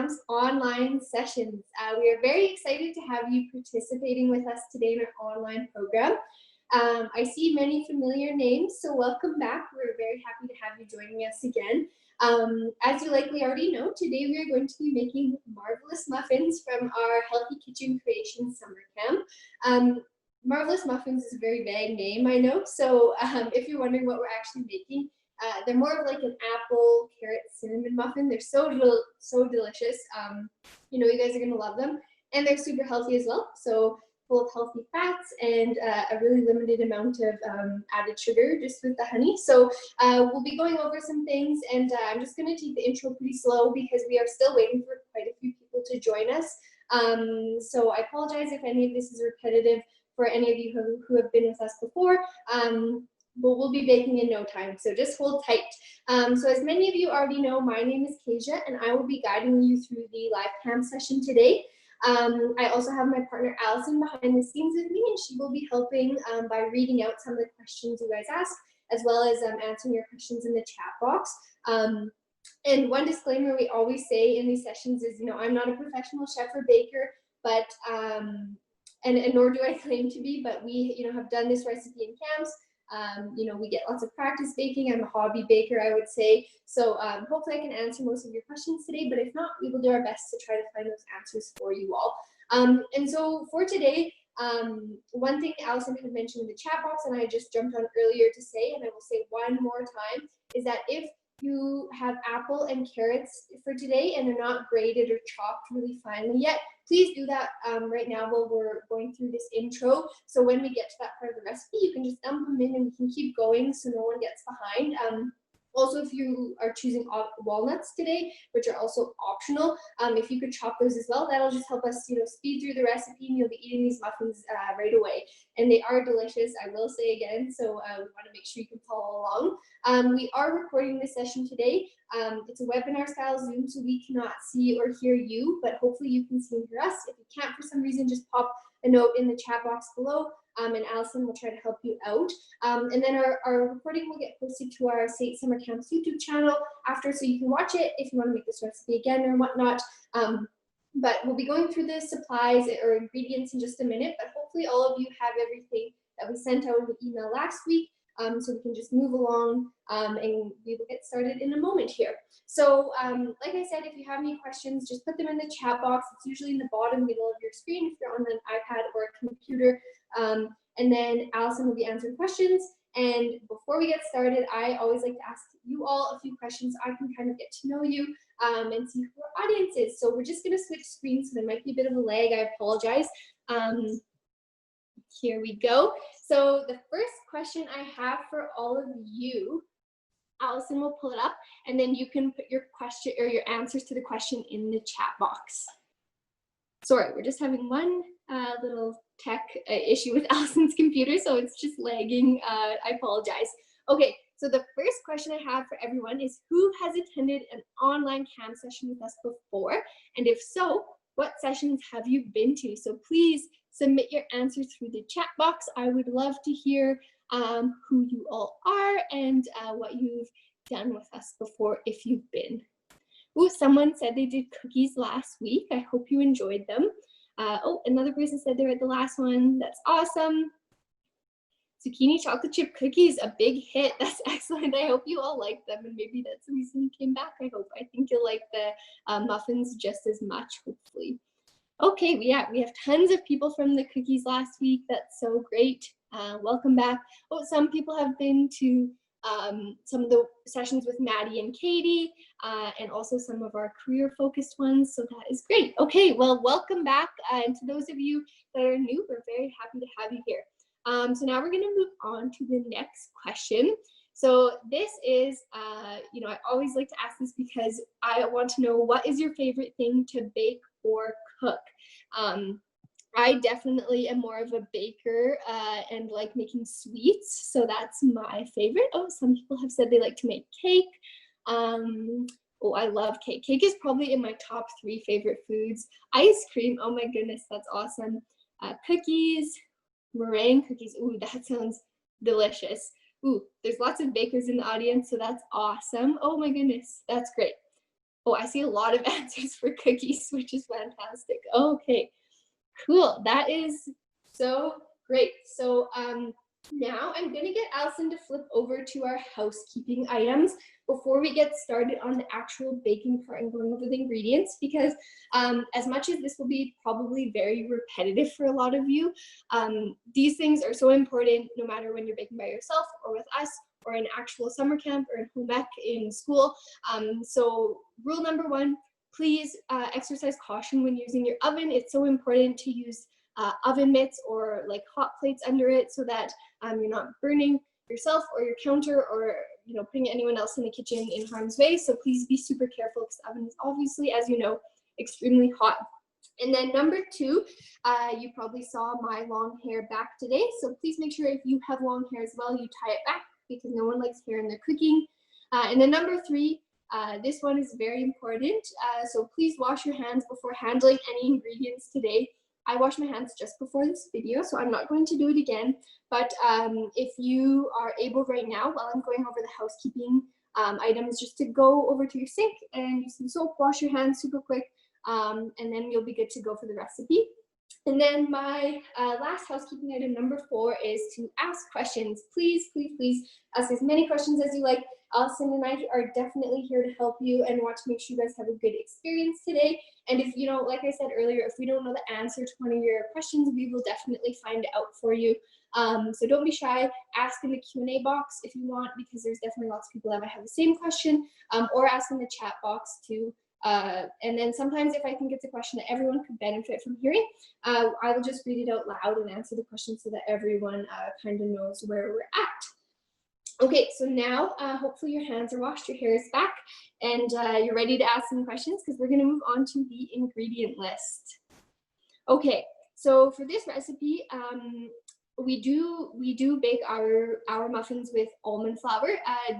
Camps online sessions. We are very excited to have you participating with us today in our online program. I see many familiar names, so welcome back. We're very happy to have you joining us again. As you likely already know, today we are going to be making marvelous muffins from our Healthy Kitchen Creations Summer Camp. Marvelous Muffins is a very vague name, I know, so if you're wondering what we're actually making, they're more of like an apple, carrot, cinnamon muffin. They're so delicious. You know, you guys are gonna love them, and they're super healthy as well. So full of healthy fats and a really limited amount of added sugar just with the honey. So we'll be going over some things, and I'm just gonna take the intro pretty slow because we are still waiting for quite a few people to join us. So I apologize if any of this is repetitive for any of you who have been with us before. But we'll be baking in no time, so just hold tight. So as many of you already know, my name is Kasia, and I will be guiding you through the live cam session today. I also have my partner Allison behind the scenes with me, and she will be helping by reading out some of the questions you guys ask, as well as answering your questions in the chat box. And one disclaimer we always say in these sessions is, you know, I'm not a professional chef or baker, but and nor do I claim to be, but we, you know, have done this recipe in camps. You know, we get lots of practice baking. I'm a hobby baker, I would say. So hopefully I can answer most of your questions today, but if not, we will do our best to try to find those answers for you all. And so for today, one thing Allison had mentioned in the chat box, and I just jumped on earlier to say, and I will say one more time, is that if you have apple and carrots for today and they're not grated or chopped really finely yet, please do that right now while we're going through this intro. So when we get to that part of the recipe, you can just dump them in and we can keep going so no one gets behind. Also, if you are choosing walnuts today, which are also optional, if you could chop those as well, that'll just help us, you know, speed through the recipe, and you'll be eating these muffins right away. And they are delicious, I will say again, so we want to make sure you can follow along. We are recording this session today. It's a webinar style Zoom, so we cannot see or hear you, but hopefully you can see and hear us. If you can't for some reason, just pop a note in the chat box below, and Allison will try to help you out. And then our recording will get posted to our State Summer Camps YouTube channel after, so you can watch it if you want to make this recipe again or whatnot. But we'll be going through the supplies or ingredients in just a minute, but hopefully all of you have everything that we sent out in the email last week. So we can just move along and we will get started in a moment here. So like I said, if you have any questions, just put them in the chat box. It's usually in the bottom middle of your screen if you're on an iPad or a computer. And then Allison will be answering questions. And before we get started, I always like to ask you all a few questions. I can kind of get to know you and see who our audience is. So we're just going to switch screens, so there might be a bit of a lag. I apologize. Here we go. So the first question I have for all of you, Allison will pull it up, and then you can put your question or your answers to the question in the chat box. Sorry, we're just having one little tech issue with Allison's computer, so it's just lagging. I apologize. Okay, so the first question I have for everyone is, who has attended an online camp session with us before? And if so, what sessions have you been to? So please submit your answers through the chat box. I would love to hear who you all are and what you've done with us before if you've been. Oh, someone said they did cookies last week. I hope you enjoyed them. Oh, another person said they were at the last one. That's awesome. Zucchini chocolate chip cookies, a big hit. That's excellent. I hope you all like them, and maybe that's the reason you came back. I hope. I think you'll like the muffins just as much, hopefully. Okay, we have tons of people from the cookies last week. That's so great. Welcome back. Oh, some people have been to some of the sessions with Maddie and Katie, and also some of our career-focused ones, so that is great. Okay, well, welcome back, and to those of you that are new, we're very happy to have you here. So now we're going to move on to the next question. So this is, you know, I always like to ask this because I want to know, what is your favorite thing to bake or cook? I definitely am more of a baker and like making sweets, so that's my favorite. Oh, some people have said they like to make cake. Oh, I love cake. Cake is probably in my top 3 favorite foods. Ice cream, oh my goodness, that's awesome. Cookies, meringue cookies, ooh, that sounds delicious. Ooh, there's lots of bakers in the audience, so that's awesome. Oh my goodness, that's great. Oh, I see a lot of answers for cookies, which is fantastic. Okay, cool. That is so great. So now I'm going to get Allison to flip over to our housekeeping items before we get started on the actual baking part and going over the ingredients, because as much as this will be probably very repetitive for a lot of you, these things are so important no matter when you're baking by yourself or with us or in actual summer camp or in home ec in school. So rule number one, please exercise caution when using your oven. It's so important to use oven mitts or like hot plates under it so that you're not burning yourself or your counter or putting anyone else in the kitchen in harm's way. So please be super careful because the oven is obviously, as you know, extremely hot. And then number two, you probably saw my long hair back today. So please make sure if you have long hair as well, you tie it back because no one likes hair in their cooking. And then number three, this one is very important. So please wash your hands before handling any ingredients today. I washed my hands just before this video, so I'm not going to do it again. But if you are able right now, while I'm going over the housekeeping items, just to go over to your sink and use some soap, wash your hands super quick, and then you'll be good to go for the recipe. And then my last housekeeping item, number 4, is to ask questions. Please, please, please ask as many questions as you like. Allison and I are definitely here to help you and want to make sure you guys have a good experience today. And if like I said earlier, if we don't know the answer to one of your questions, we will definitely find out for you. So don't be shy. Ask in the Q&A box if you want, because there's definitely lots of people that might have the same question, or ask in the chat box too. And then sometimes if I think it's a question that everyone could benefit from hearing, I will just read it out loud and answer the question so that everyone kind of knows where we're at. Okay, so now hopefully your hands are washed, your hair is back, and you're ready to ask some questions because we're going to move on to the ingredient list. Okay, so for this recipe, we do bake our muffins with almond flour,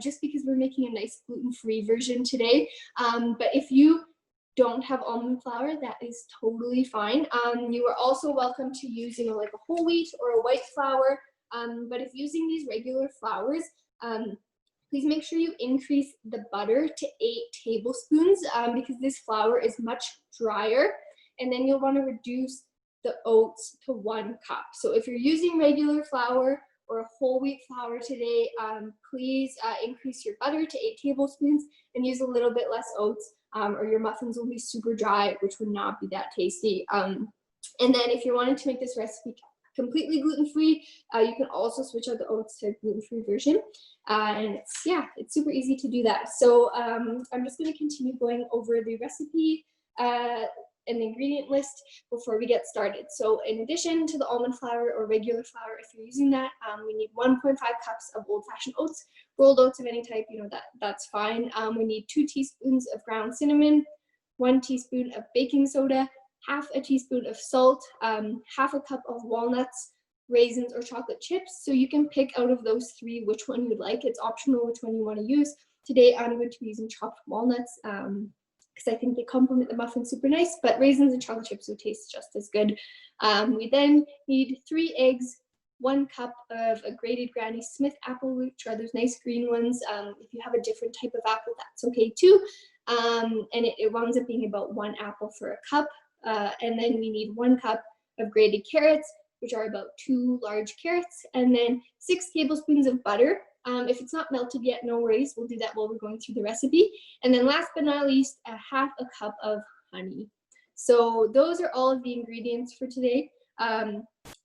just because we're making a nice gluten-free version today. But if you don't have almond flour, that is totally fine. You are also welcome to use, like a whole wheat or a white flour. But if using these regular flours, please make sure you increase the butter to 8 tablespoons because this flour is much drier. And then you'll want to reduce the oats to 1 cup. So if you're using regular flour or a whole wheat flour today, please increase your butter to 8 tablespoons and use a little bit less oats, or your muffins will be super dry, which would not be that tasty. And then if you're wanting to make this recipe completely gluten-free, you can also switch out the oats to a gluten-free version. And it's super easy to do that. So I'm just going to continue going over the recipe and the ingredient list before we get started. So in addition to the almond flour or regular flour, if you're using that, we need 1.5 cups of old-fashioned oats, rolled oats of any type, that's fine. We need 2 teaspoons of ground cinnamon, 1 teaspoon of baking soda, half a teaspoon of salt, half a cup of walnuts, raisins, or chocolate chips. So you can pick out of those 3 which one you'd like. It's optional which one you want to use. Today I'm going to be using chopped walnuts because I think they complement the muffin super nice, but raisins and chocolate chips would taste just as good. We then need 3 eggs, 1 cup of a grated Granny Smith apple, which are those nice green ones. If you have a different type of apple, that's okay too. And it winds up being about 1 apple for a cup. And then we need 1 cup of grated carrots, which are about 2 large carrots, and then 6 tablespoons of butter. If it's not melted yet, no worries. We'll do that while we're going through the recipe. And then last but not least, half a cup of honey. So those are all of the ingredients for today. If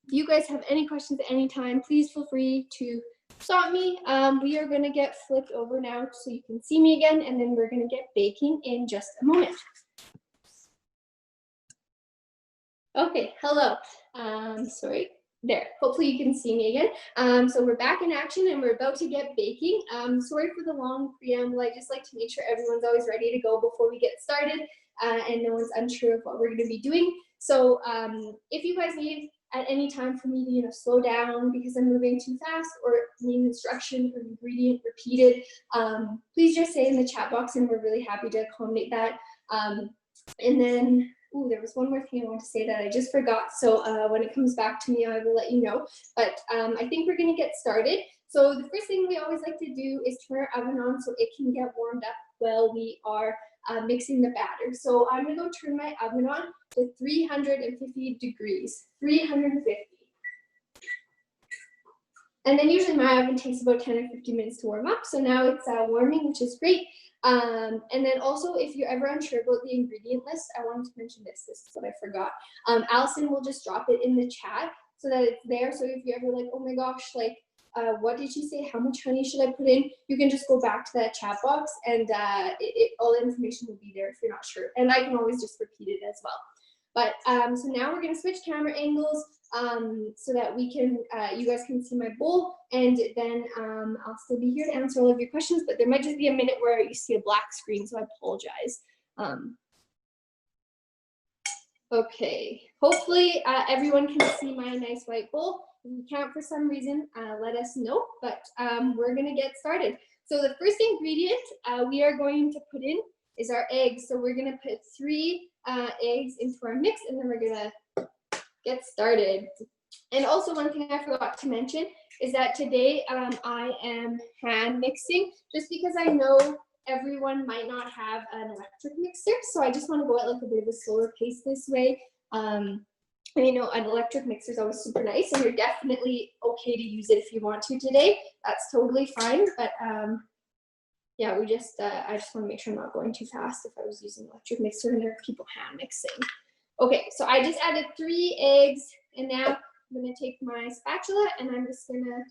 you guys have any questions at any time, please feel free to stop me. We are going to get flipped over now so you can see me again, and then we're going to get baking in just a moment. Okay, hello. Sorry. There, hopefully you can see me again. So we're back in action and we're about to get baking. Sorry for the long preamble. I just like to make sure everyone's always ready to go before we get started and no one's unsure of what we're going to be doing. So if you guys need at any time for me to slow down because I'm moving too fast or need instruction or ingredient repeated, please just say in the chat box and we're really happy to accommodate that. And then there was one more thing I want to say that I just forgot. So when it comes back to me, I will let you know. But I think we're going to get started. So the first thing we always like to do is turn our oven on so it can get warmed up while we are mixing the batter. So I'm gonna go turn my oven on to 350 degrees, 350. And then usually my oven takes about 10 or 15 minutes to warm up. So now it's warming, which is great. And then also, if you're ever unsure about the ingredient list, I wanted to mention this. This is what I forgot. Allison will just drop it in the chat so that it's there. So if you're ever like, oh my gosh, like, what did she say? How much honey should I put in? You can just go back to that chat box and all the information will be there if you're not sure. And I can always just repeat it as well. But so now we're gonna switch camera angles so that we can, you guys can see my bowl, and then I'll still be here to answer all of your questions, but there might just be a minute where you see a black screen, so I apologize. Okay, hopefully everyone can see my nice white bowl. If you can't for some reason, let us know, but we're gonna get started. So the first ingredient we are going to put in is our eggs. So we're gonna put 3 eggs into our mix, and then we're gonna get started. And also one thing I forgot to mention is that today I am hand mixing, just because I know everyone might not have an electric mixer. So I just want to go at like a bit of a slower pace this way. And you know, an electric mixer is always super nice, and you're definitely okay to use it if you want to today. That's totally fine. But yeah, we just I just want to make sure I'm not going too fast if I was using an electric mixer and there are people hand mixing. Okay, so I just added 3 eggs, and now I'm gonna take my spatula and I'm just gonna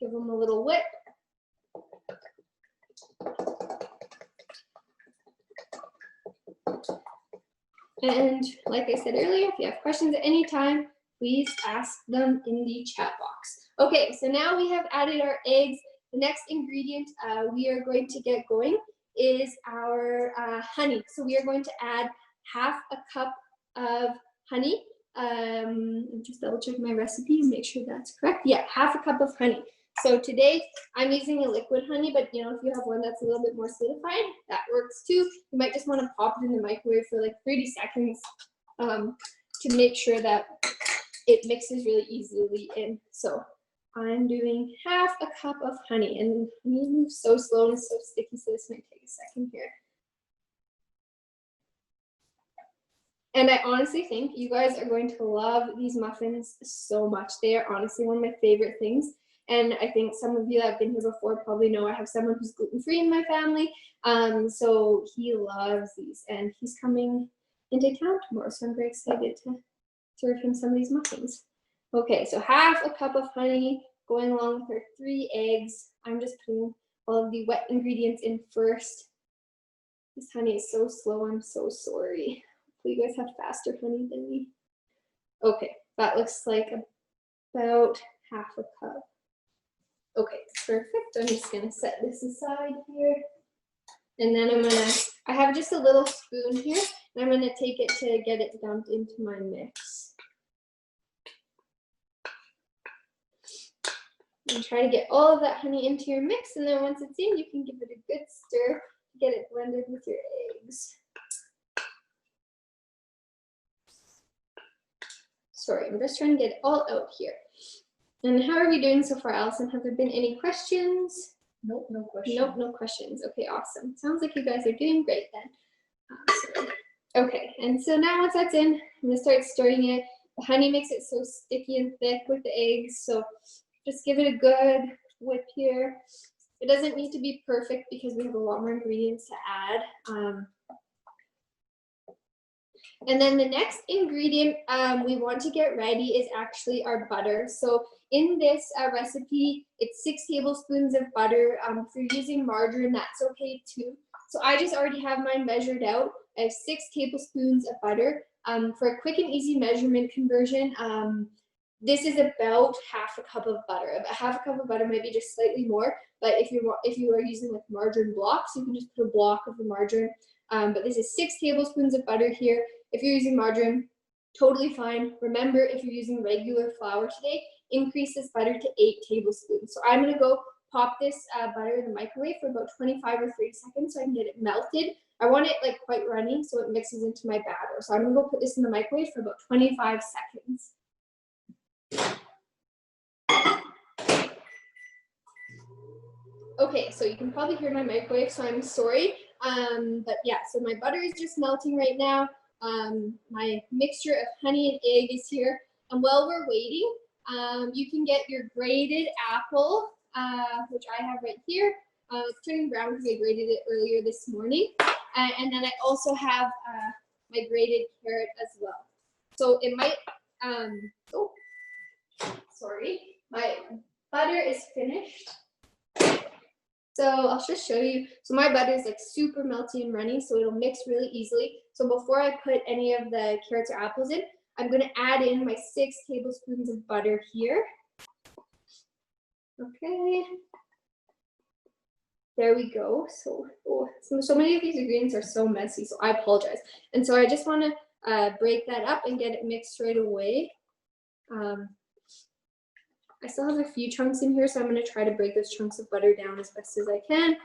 give them a little whip. And like I said earlier, if you have questions at any time, please ask them in the chat box. Okay, so now we have added our eggs. The next ingredient we are going to get going is our honey. So we are going to add half a cup of honey. Just double check my recipe and make sure that's correct. Yeah, half a cup of honey. So today I'm using a liquid honey, but you know, if you have one that's a little bit more solidified, that works too. You might just want to pop it in the microwave for like 30 seconds to make sure that it mixes really easily in. So I'm doing half a cup of honey, and honey moves so slow and so sticky, so this might take a second here. And I honestly think you guys are going to love these muffins so much. They are honestly one of my favorite things. And I think some of you that have been here before probably know I have someone who's gluten-free in my family. So he loves these, and he's coming into town tomorrow. So I'm very excited to serve him some of these muffins. Okay, so half a cup of honey going along with our 3 eggs. I'm just putting all of the wet ingredients in first. This honey is so slow, I'm so sorry. Hopefully you guys have faster honey than me. Okay, that looks like about half a cup. Okay, perfect. I'm just gonna set this aside here. And then I have just a little spoon here, and I'm gonna take it to get it dumped into my mix. And try to get all of that honey into your mix, and then once it's in, you can give it a good stir to get it blended with your eggs. Sorry, I'm just trying to get it all out here. And how are we doing so far, Allison? Have there been any questions? Nope, no questions. Nope, no questions. Okay, awesome. Sounds like you guys are doing great then. Okay, and so now once that's in, I'm gonna start stirring it. The honey makes it so sticky and thick with the eggs, so just give it a good whip here. It doesn't need to be perfect because we have a lot more ingredients to add. And then the next ingredient we want to get ready is actually our butter. So in this recipe, it's 6 tablespoons of butter. If you're using margarine, that's okay too. So I just already have mine measured out. I have 6 tablespoons of butter. For a quick and easy measurement conversion, this is about half a cup of butter. About half a cup of butter, maybe just slightly more. But if you are using like margarine blocks, you can just put a block of the margarine. But this is 6 tablespoons of butter here. If you're using margarine, totally fine. Remember, if you're using regular flour today, increase this butter to 8 tablespoons. So I'm gonna go pop this butter in the microwave for about 25 or 30 seconds so I can get it melted. I want it like quite runny so it mixes into my batter. So I'm gonna go put this in the microwave for about 25 seconds. Okay, so you can probably hear my microwave, so I'm sorry. But yeah, so my butter is just melting right now. My mixture of honey and egg is here. And while we're waiting, you can get your grated apple, which I have right here. It's turning brown because I grated it earlier this morning. And then I also have my grated carrot as well. So it might, oh, sorry, my butter is finished. So I'll just show you. So my butter is like super melty and runny, so it'll mix really easily. So before I put any of the carrots or apples in, I'm gonna add in my 6 tablespoons of butter here. Okay. There we go. So, so many of these ingredients are so messy, so I apologize. And so I just wanna break that up and get it mixed right away. I still have a few chunks in here, so I'm going to try to break those chunks of butter down as best as I can.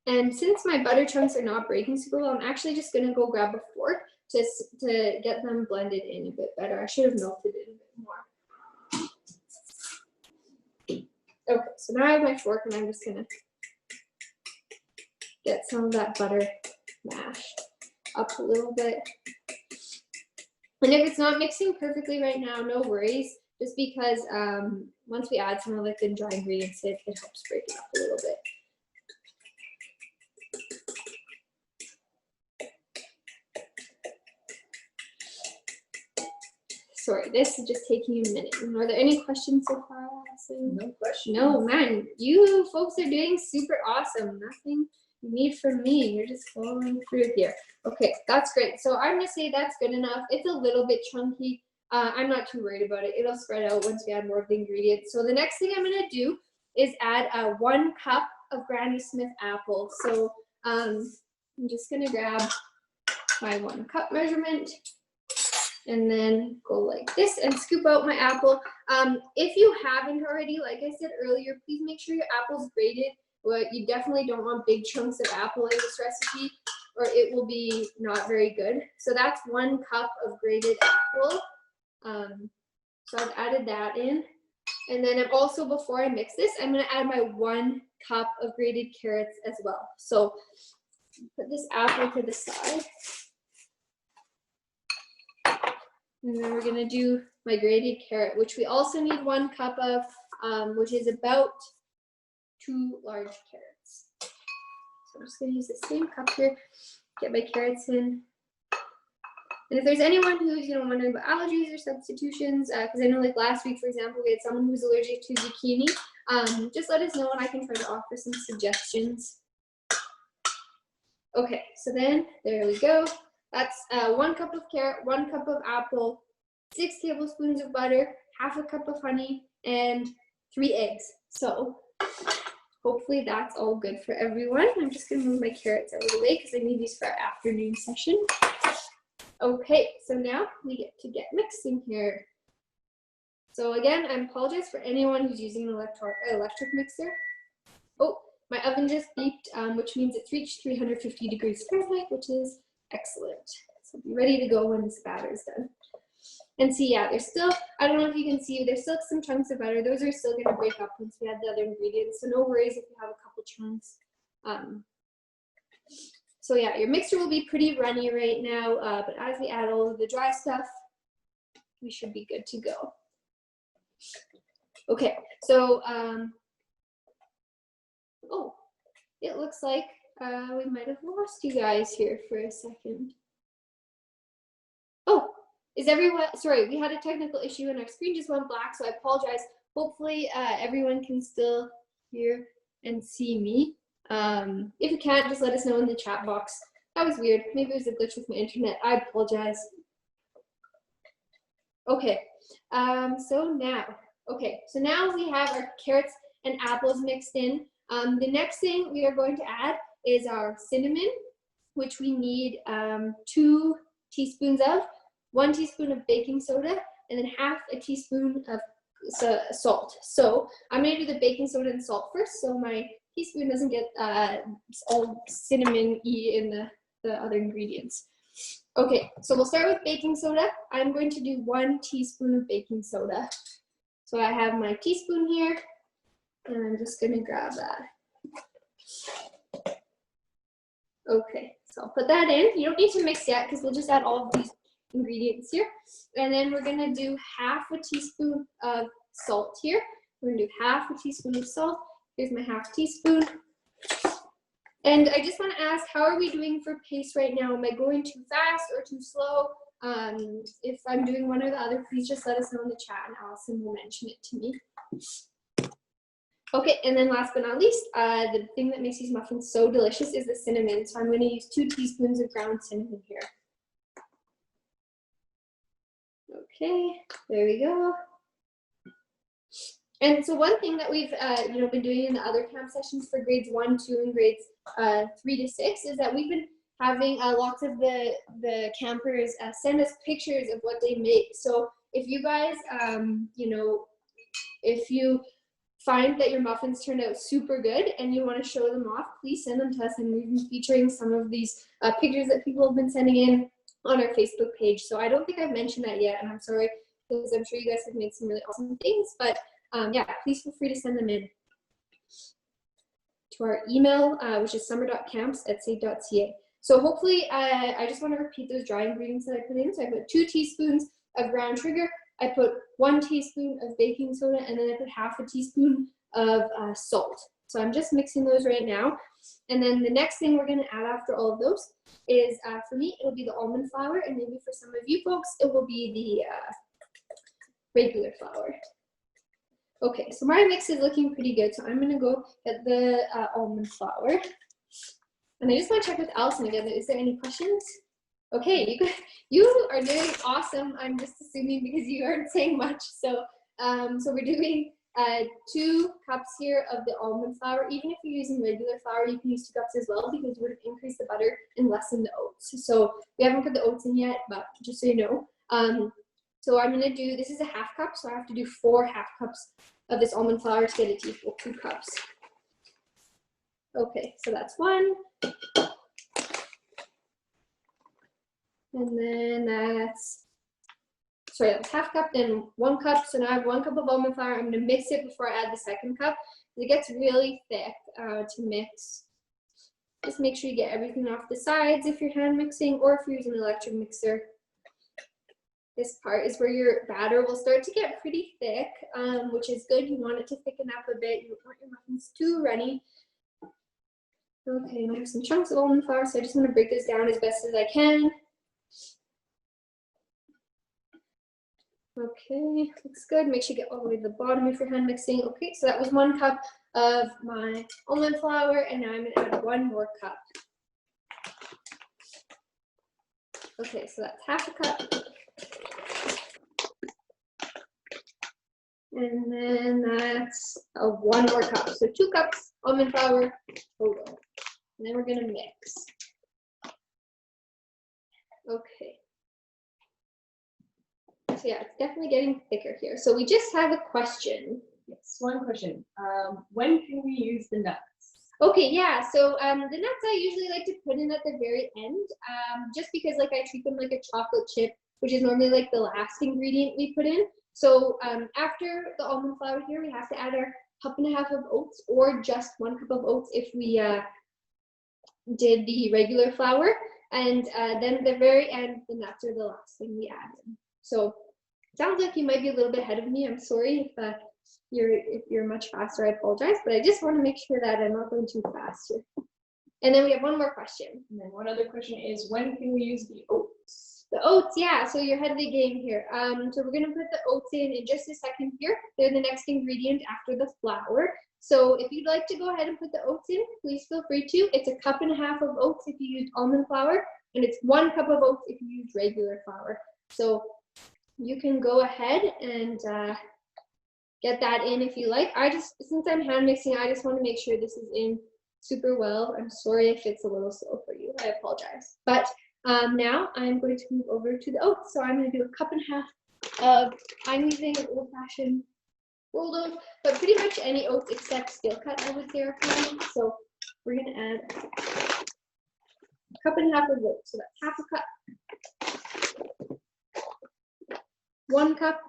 And since my butter chunks are not breaking super well, I'm actually just going to go grab a fork just to get them blended in a bit better. I should have melted it a bit more. Okay, so now I have my fork and I'm just going to get some of that butter mashed up a little bit. And if it's not mixing perfectly right now, no worries, just because once we add some of like the dry ingredients, it helps break it up a little bit. Sorry, this is just taking a minute. Are there any questions so far, Allison? No questions. No, man, you folks are doing super awesome. Nothing you need from me. You're just following through here. Okay, that's great. So I'm gonna say that's good enough. It's a little bit chunky. I'm not too worried about it. It'll spread out once we add more of the ingredients. So the next thing I'm gonna do is add 1 cup of Granny Smith apple. So I'm just gonna grab my 1 cup measurement and then go like this and scoop out my apple. If you haven't already, like I said earlier, please make sure your apple's grated. Well, you definitely don't want big chunks of apple in this recipe or it will be not very good. So that's 1 cup of grated apple. So I've added that in. And then I'm also, before I mix this, I'm gonna add my 1 cup of grated carrots as well. So put this apple to the side. And then we're gonna do my grated carrot, which we also need 1 cup of, which is about 2 large carrots. So I'm just gonna use the same cup here, get my carrots in. And if there's anyone who's wondering about allergies or substitutions, because I know like last week, for example, we had someone who was allergic to zucchini, just let us know and I can try to offer some suggestions. Okay, so then there we go. That's 1 cup of carrot, 1 cup of apple, 6 tablespoons of butter, half a cup of honey, and 3 eggs. So hopefully that's all good for everyone. I'm just gonna move my carrots out of the way because I need these for our afternoon session. Okay, so now we get to get mixing here. So again, I apologize for anyone who's using an electric mixer. Oh, my oven just beeped, which means it's reached 350 degrees Fahrenheit, which is excellent. So be ready to go when this batter is done. And see, yeah, there's still, I don't know if you can see, there's still some chunks of butter. Those are still gonna break up once we add the other ingredients. So no worries if you have a couple chunks. So yeah, your mixture will be pretty runny right now, but as we add all of the dry stuff, we should be good to go. Okay, so, oh, it looks like we might have lost you guys here for a second. Oh, is everyone, sorry, we had a technical issue and our screen just went black, so I apologize. Hopefully everyone can still hear and see me. If you can't, just let us know in the chat box. That was weird. Maybe it was a glitch with my internet. I apologize. Okay, so now we have our carrots and apples mixed in. The next thing we are going to add is our cinnamon, which we need 2 teaspoons of, 1 teaspoon of baking soda, and then half a teaspoon of salt. So I'm going to do the baking soda and salt first, so my teaspoon doesn't get all cinnamon-y in the other ingredients. Okay, so we'll start with baking soda. I'm going to do 1 teaspoon of baking soda. So I have my teaspoon here, and I'm just gonna grab that. Okay, so I'll put that in. You don't need to mix yet because we'll just add all of these ingredients here. And then we're gonna do half a teaspoon of salt here. We're gonna do half a teaspoon of salt. Here's my half teaspoon. And I just wanna ask, how are we doing for pace right now? Am I going too fast or too slow? If I'm doing one or the other, please just let us know in the chat and Allison will mention it to me. Okay, and then last but not least, the thing that makes these muffins so delicious is the cinnamon. So I'm going to use 2 teaspoons of ground cinnamon here. Okay, there we go. And so one thing that we've been doing in the other camp sessions for grades 1, 2, and grades 3 to 6 is that we've been having lots of the campers send us pictures of what they make. So if you guys, if you find that your muffins turned out super good and you want to show them off, please send them to us, and we've been featuring some of these pictures that people have been sending in on our Facebook page. So I don't think I've mentioned that yet, and I'm sorry because I'm sure you guys have made some really awesome things, but yeah, please feel free to send them in to our email, which is summer.camps@save.ca. So hopefully, I just want to repeat those dry ingredients that I put in. So I put 2 teaspoons of brown sugar, I put 1 teaspoon of baking soda, and then I put half a teaspoon of salt. So I'm just mixing those right now. And then the next thing we're going to add after all of those is, for me, it'll be the almond flour, and maybe for some of you folks, it will be the regular flour. Okay, so my mix is looking pretty good, so I'm going to go get the almond flour. And I just want to check with Allison again, is there any questions? Okay, you are doing awesome. I'm just assuming because you aren't saying much. So, so we're doing 2 cups here of the almond flour. Even if you're using regular flour, you can use 2 cups as well because you would have increased the butter and lessened the oats. So we haven't put the oats in yet, but just so you know. So I'm gonna do, this is a half cup, so I have to do 4 half cups of this almond flour to get it to equal 2 cups. Okay, so that's 1. And then that's half cup, then 1 cup. So now I have 1 cup of almond flour. I'm gonna mix it before I add the 2nd cup. It gets really thick to mix. Just make sure you get everything off the sides if you're hand mixing, or if you're using an electric mixer. This part is where your batter will start to get pretty thick, which is good. You want it to thicken up a bit. You don't want your muffins too runny. Okay, and I have some chunks of almond flour, so I just want to break this down as best as I can. Okay, looks good. Make sure you get all the way to the bottom if you're hand mixing. Okay, so that was 1 cup of my almond flour, and now I'm going to add 1 more cup. Okay, so that's half a cup. And then that's 1 more cup. So 2 cups almond flour total. And then we're going to mix. Okay. So yeah, it's definitely getting thicker here. So we just have a question. Yes, one question. When can we use the nuts? Okay, yeah. So the nuts I usually like to put in at the very end, just because like I treat them like a chocolate chip, which is normally like the last ingredient we put in. So after the almond flour here, we have to add our 1.5 cups of oats, or just 1 cup of oats if we did the regular flour. And then at the very end, the nuts are the last thing we add in. So sounds like you might be a little bit ahead of me. I'm sorry if you're much faster, I apologize, but I just want to make sure that I'm not going too fast here. And then we have 1 more question. And then one other question is, when can we use the oats? The oats, yeah, so you're ahead of the game here. So we're gonna put the oats in just a second here. They're the next ingredient after the flour. So if you'd like to go ahead and put the oats in, please feel free to. It's 1.5 cups of oats if you use almond flour, and it's 1 cup of oats if you use regular flour. So you can go ahead and get that in if you like. Since I'm hand mixing, I just want to make sure this is in super well. I'm sorry if it's a little slow for you. I apologize. But now I'm going to move over to the oats. So I'm going to do 1.5 cups of, I'm using old-fashioned rolled oats, but pretty much any oats except steel cut I would say are fine. So we're going to add 1.5 cups of oats. So that's 1/2 cup, 1 cup,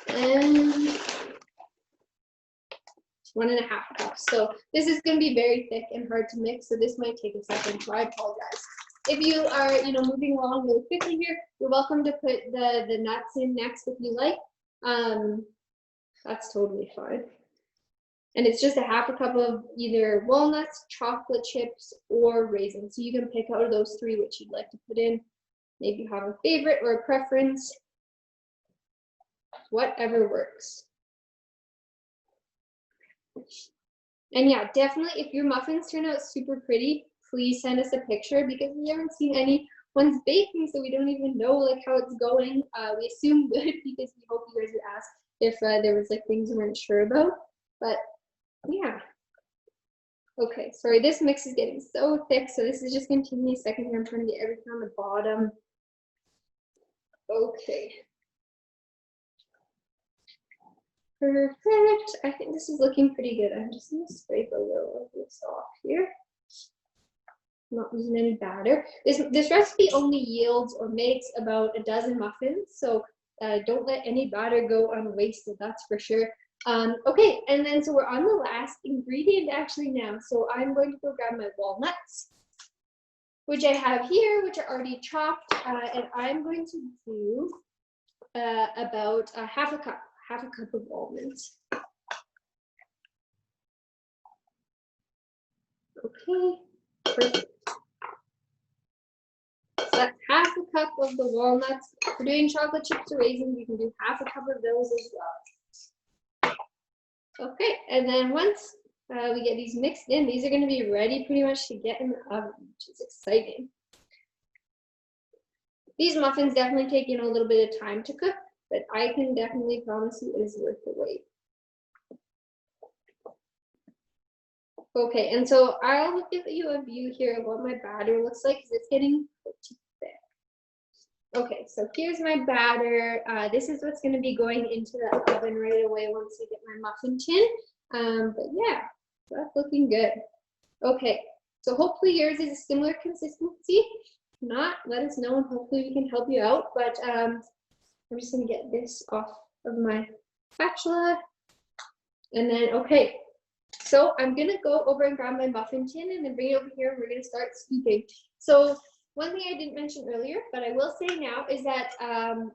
and 1.5 cups. So this is going to be very thick and hard to mix, so this might take a second, so I apologize. If you are, moving along really quickly here, you're welcome to put the nuts in next if you like. That's totally fine. And it's just 1/2 cup of either walnuts, chocolate chips, or raisins. So you can pick out of those 3 which you'd like to put in. Maybe you have a favorite or a preference. Whatever works. And yeah, definitely if your muffins turn out super pretty, please send us a picture because we haven't seen anyone's baking, so we don't even know like how it's going. We assume good because we hope you guys would ask if there was like things we weren't sure about. But yeah. Okay, sorry, this mix is getting so thick, so this is just gonna take me a second here. I'm trying to get everything on the bottom. Okay. Perfect. I think this is looking pretty good. I'm just gonna scrape a little of this off here. Not using any batter. This recipe only yields or makes about a dozen muffins, so don't let any batter go unwasted, that's for sure. Okay, and then so we're on the last ingredient actually now. So I'm going to go grab my walnuts, which I have here, which are already chopped, and I'm going to do about 1/2 cup of almonds. Okay, perfect. So that's 1/2 cup of the walnuts. If you're doing chocolate chips or raisins, you can do 1/2 cup of those as well. Okay, and then once we get these mixed in, these are going to be ready pretty much to get in the oven, which is exciting. These muffins definitely take a little bit of time to cook, but I can definitely promise you it is worth the wait. Okay, and so I'll give you a view here of what my batter looks like because it's getting pretty thick. Okay, so here's my batter. This is what's going to be going into the oven right away once I get my muffin tin. But yeah, that's looking good. Okay, so hopefully yours is a similar consistency. If not, let us know and hopefully we can help you out. But I'm just going to get this off of my spatula. And then, okay. So I'm gonna go over and grab my muffin tin and then bring it over here and we're gonna start scooping. So one thing I didn't mention earlier, but I will say now, is that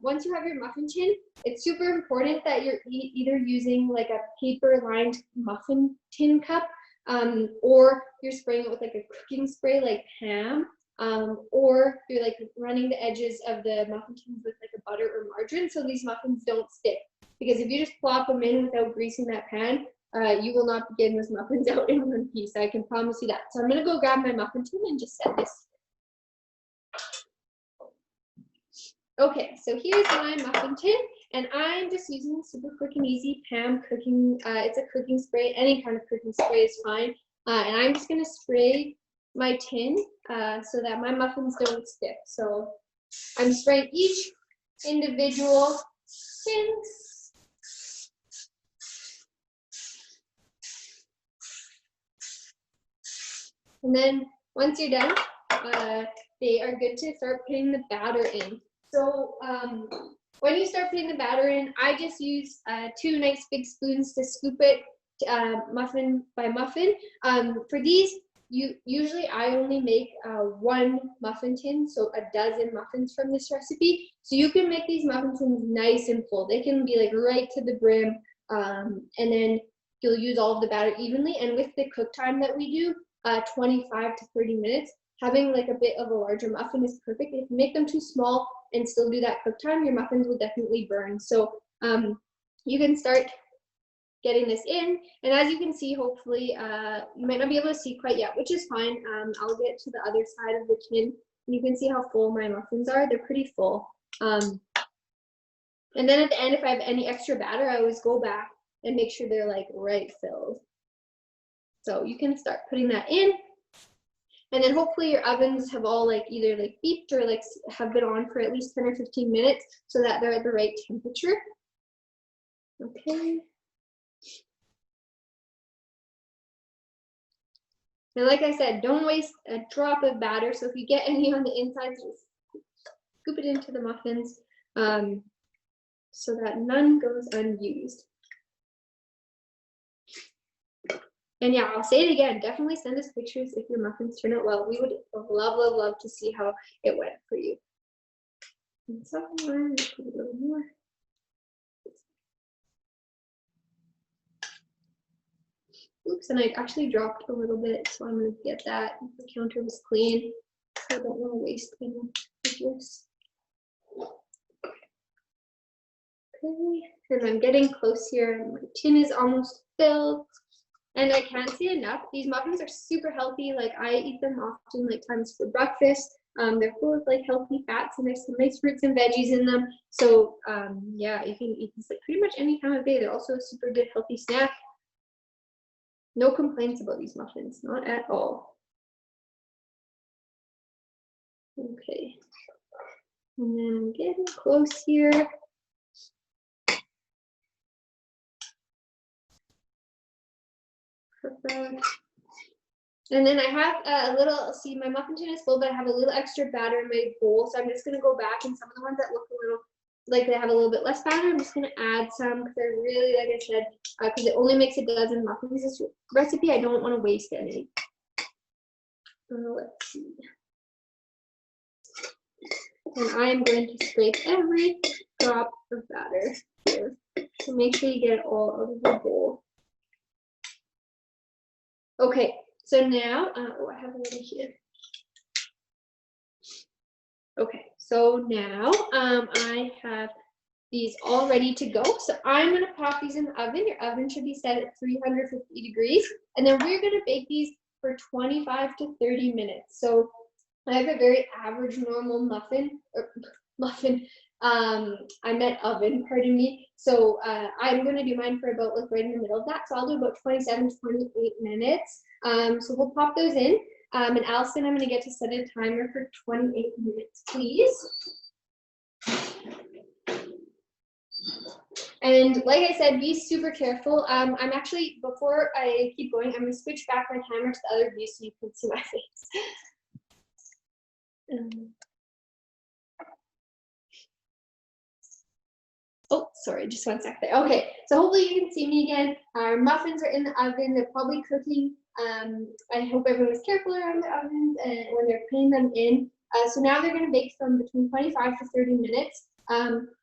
once you have your muffin tin, it's super important that you're either using like a paper lined muffin tin cup, or you're spraying it with like a cooking spray like Pam, or you're like running the edges of the muffin tins with like a butter or margarine so these muffins don't stick. Because if you just plop them in without greasing that pan, you will not be getting those muffins out in one piece. I can promise you that. So I'm gonna go grab my muffin tin and just set this. Okay, so here's my muffin tin, and I'm just using super quick and easy Pam cooking. It's a cooking spray. Any kind of cooking spray is fine. And I'm just gonna spray my tin so that my muffins don't stick. So I'm spraying each individual tins. And then once you're done, they are good to start putting the batter in. So when you start putting the batter in, I just use 2 nice big spoons to scoop it muffin by muffin. For these, usually I only make 1 muffin tin, so a dozen muffins from this recipe. So you can make these muffin tins nice and full. They can be like right to the brim, and then you'll use all of the batter evenly. And with the cook time that we do, 25 to 30 minutes, having like a bit of a larger muffin is perfect. If you make them too small and still do that cook time, your muffins will definitely burn. So you can start getting this in, and as you can see, hopefully you might not be able to see quite yet, which is fine. I'll get to the other side of the tin and you can see how full my muffins are. They're pretty full. And then at the end, if I have any extra batter, I always go back and make sure they're like right filled. So you can start putting that in, and then hopefully your ovens have all like either like beeped or like have been on for at least 10 or 15 minutes so that they're at the right temperature. Okay. And like I said, don't waste a drop of batter. So if you get any on the inside, just scoop it into the muffins so that none goes unused. And yeah, I'll say it again, definitely send us pictures if your muffins turn out well. We would love, love, love to see how it went for you. And so I'm gonna put a little more. Oops, and I actually dropped a little bit, so I'm gonna get that. The counter was clean, so I don't want to waste any pictures. Okay, and I'm getting close here. My tin is almost filled. And I can't say enough, these muffins are super healthy. Like I eat them often like times for breakfast. They're full of like healthy fats and there's some nice fruits and veggies in them. So yeah, you can eat these like pretty much any time of day. They're also a super good healthy snack. No complaints about these muffins, not at all. Okay, and then I'm getting close here. Perfect. And then I have a little, see my muffin tin is full, but I have a little extra batter in my bowl. So I'm just gonna go back and some of the ones that look a little like they have a little bit less batter, I'm just gonna add some because I really, like I said, because it only makes a dozen muffins this recipe. I don't want to waste any. Let's see. And I am going to scrape every drop of batter here. So make sure you get it all out of the bowl. Okay, so now, oh, I have a little here. Okay, so now I have these all ready to go. So I'm gonna pop these in the oven. Your oven should be set at 350 degrees. And then we're gonna bake these for 25 to 30 minutes. So I have a very average normal muffin, I meant oven, pardon me. So I'm gonna do mine for about like right in the middle of that. So I'll do about 27 to 28 minutes. So we'll pop those in. And Allison, I'm gonna get to set a timer for 28 minutes, please. And like I said, be super careful. I'm actually, before I keep going, I'm gonna switch back my timer to the other view so you can see my face. Oh, sorry, just 1 sec there. Okay, so hopefully you can see me again. Our muffins are in the oven. They're probably cooking. I hope everyone's careful around the ovens and when they're putting them in. So now they're going to bake from between 25 to 30 minutes.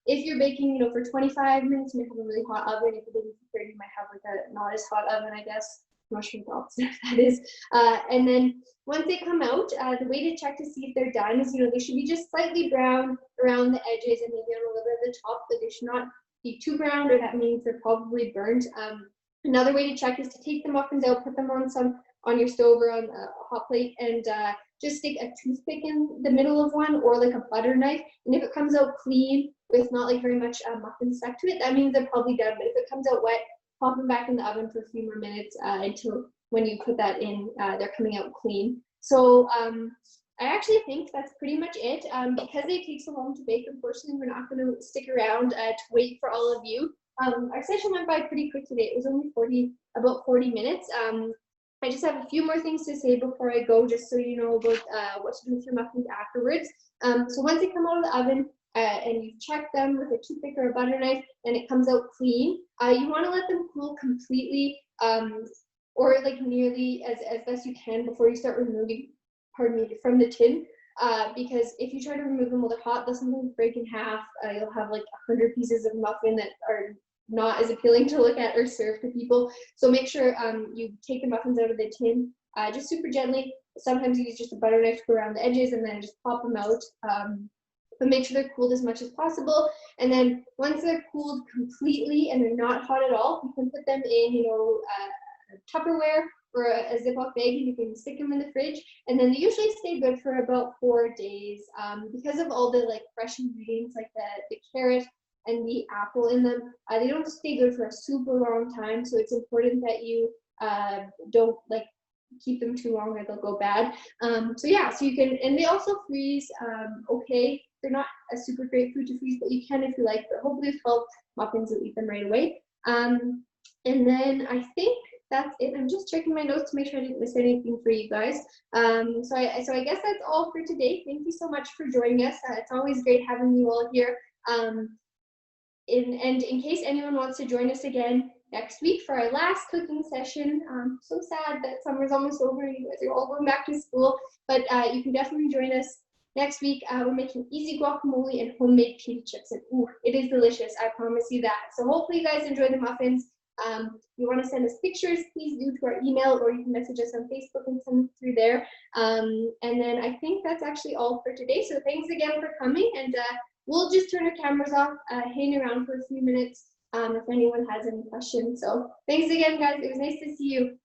If you're baking, for 25 minutes, you might have a really hot oven. If you're baking for 30, you might have like a not as hot oven, I guess. Mushroom thoughts, if that is. And then once they come out, the way to check to see if they're done is, they should be just slightly brown around the edges and maybe on a little bit of the top, but they should not be too brown, or that means they're probably burnt. Another way to check is to take the muffins out, put them on your stove or on a hot plate, and just stick a toothpick in the middle of one or like a butter knife. And if it comes out clean with not like very much muffin stuck to it, that means they're probably done. But if it comes out wet, pop them back in the oven for a few more minutes until when you put that in, they're coming out clean. So I actually think that's pretty much it. Because they take so long to bake, unfortunately, we're not going to stick around to wait for all of you. Our session went by pretty quick today. It was only about 40 minutes. I just have a few more things to say before I go, just so you know about what to do with your muffins afterwards. So once they come out of the oven, and you check them with a toothpick or a butter knife and it comes out clean, you want to let them cool completely or like nearly as best you can before you start removing, from the tin, because if you try to remove them while they're hot, they'll sometimes break in half. You'll have like 100 pieces of muffin that are not as appealing to look at or serve to people. So make sure you take the muffins out of the tin just super gently. Sometimes you use just a butter knife to go around the edges and then just pop them out. But make sure they're cooled as much as possible. And then once they're cooled completely and they're not hot at all, you can put them in, a Tupperware or a Ziploc bag, and you can stick them in the fridge. And then they usually stay good for about 4 days because of all the like fresh ingredients like the carrot and the apple in them. They don't stay good for a super long time, so it's important that you don't like keep them too long or they'll go bad. So yeah, so you can, and they also freeze okay. They're not a super great food to freeze, but you can if you like. But hopefully with 12 muffins, you'll eat them right away. And then I think that's it. I'm just checking my notes to make sure I didn't miss anything for you guys. So I guess that's all for today. Thank you so much for joining us. It's always great having you all here. And in case anyone wants to join us again next week for our last cooking session, so sad that summer's almost over. You guys are all going back to school, but you can definitely join us next week. We're making easy guacamole and homemade pita chips, and ooh, it is delicious. I promise you that. So hopefully you guys enjoy the muffins. If you want to send us pictures, please do to our email, or you can message us on Facebook and send them through there. And then I think that's actually all for today. So thanks again for coming, and we'll just turn our cameras off, hang around for a few minutes if anyone has any questions. So thanks again, guys. It was nice to see you.